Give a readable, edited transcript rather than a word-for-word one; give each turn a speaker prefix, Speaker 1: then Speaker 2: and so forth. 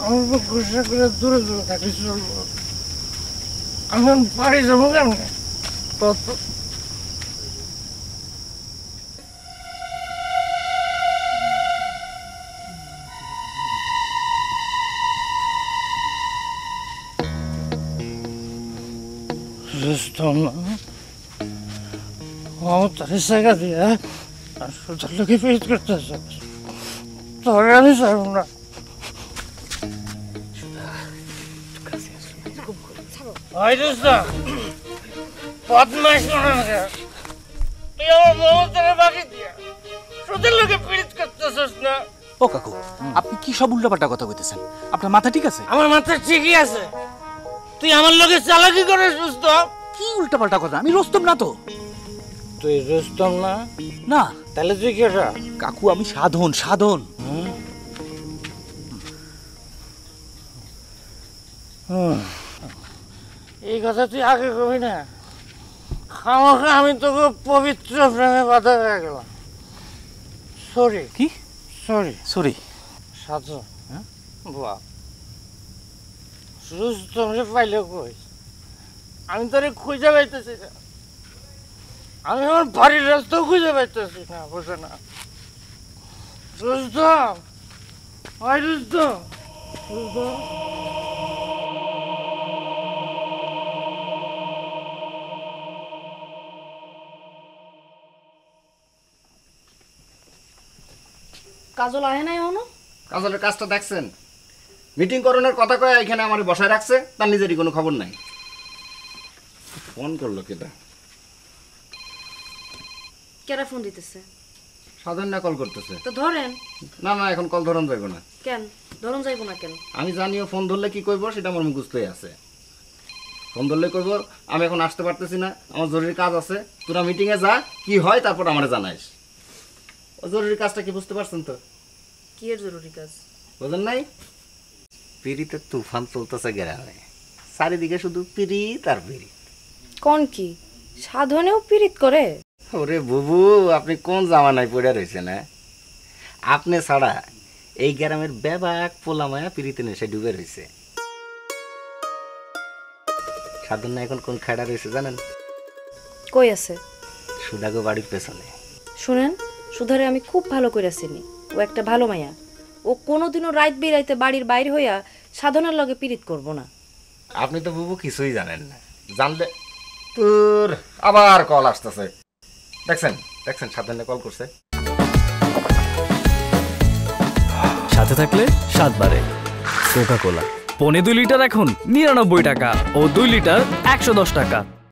Speaker 1: আমার গুসা করে দূরে দূরে থাকলে চলবো। আমি বাড়ি যাবো কেমন? কত তাদের জায়গা দিয়ে সুতার লোকে পেট করতেছে, তবে আমি চাইব না। বদমাইশ তুই আমার মমতারে বাকি দিয়া সুদের লোকে পীড়িত করতেছিস না।
Speaker 2: ও কাকু, আপনি কি সব উল্টাপাল্টা কথা কইতেছেন? আপনার মাথা ঠিক আছে?
Speaker 1: আমার মাথা ঠিকই আছে। তুই আমার লোকে চালাকি করে সুস্থ।
Speaker 2: কি উল্টাপাল্টা কথা? আমি রোস্তম না তো।
Speaker 1: তুই রোস্তম না?
Speaker 2: না।
Speaker 1: তাহলে তুই কেটা?
Speaker 2: কাকু আমি সাধন। সাধন
Speaker 1: এই কথা তুই আগে কবি না। খামাখা আমি তোকে পবিত্র প্রেমে বাধা হয়ে গেলাম। সরি।
Speaker 2: কি?
Speaker 1: সরি
Speaker 2: সরি
Speaker 1: সাধন। বাহ, রুস্তম রে পাইলে কই? আমি তোরে খুঁজে পাইতেছি না। আমি আমার বাড়ির রাস্তাও খুঁজে পাইতেছি না। বুঝে না রুস্তম? ওই রুস্তম, রুস্তম
Speaker 3: কাজল আহে নাই এখনো?
Speaker 4: কাজলের কাজটা দেখছেন? মিটিং করণের কথা কয়ে এখানে আমার বসায় রাখছে, তার নিজেরই কোনো খবর নাই। ফোন করলো কেটা?
Speaker 3: কেরা ফোন দিতেছে?
Speaker 4: সাধারণ না কল করতেছে।
Speaker 3: তো ধরেন।
Speaker 4: না না, এখন কল ধরন যাইব না।
Speaker 3: কেন ধরন যাইব না কেন?
Speaker 4: আমি জানিও ফোন ধরলে কি করবো সেটা আমার মুখস্থই আছে। ফোন ধরলে করবো আমি এখন আসতে পারতেছি না, আমার জরুরি কাজ আছে, তোরা মিটিংয়ে যা, কি হয় তারপর আমার জানাইস। ও জরুরি কাজটা কি বুঝতে পারছেন তো?
Speaker 3: কি এর জরুরি কাজ?
Speaker 4: বুঝেন নাই? পিড়িতে তুফান চলতেছে গ্রামে, চারিদিকে শুধু পিড়িত আর পিড়িত।
Speaker 3: কোন কি সাধনেও পীড়িত করে?
Speaker 4: ওরে বুবু, আপনি কোন জামানায় পড়ে রয়েছেন? আপনি ছাড়া এই গ্রামের বেবাক পোলামায়া পিড়িতে নেশে ডুবে রয়েছে। সাধন না এখন কোন খাড়া রয়েছে জানেন?
Speaker 3: কই আছে?
Speaker 4: সুডাগো বাড়ির পেছনে।
Speaker 3: শুনেন, সুধারে আমি খুব ভালো করে চিনি। ও একটা ভালো মাইয়া। ও কোনোদিনও রাত বেরাইতে বাড়ির বাইরে হইয়া সাধনার লগে পীড়িত করব না।
Speaker 4: আপনি তো বুবু কিছুই জানেন না। জানলে তোর আবার কল আসতেছে। দেখছেন দেখছেন, সাধনে কল করছে।
Speaker 5: সাথে থাকলে 7 বারে কোকা কোলা। 2.5 লিটার এখন 99 টাকা ও 2 লিটার 110 টাকা।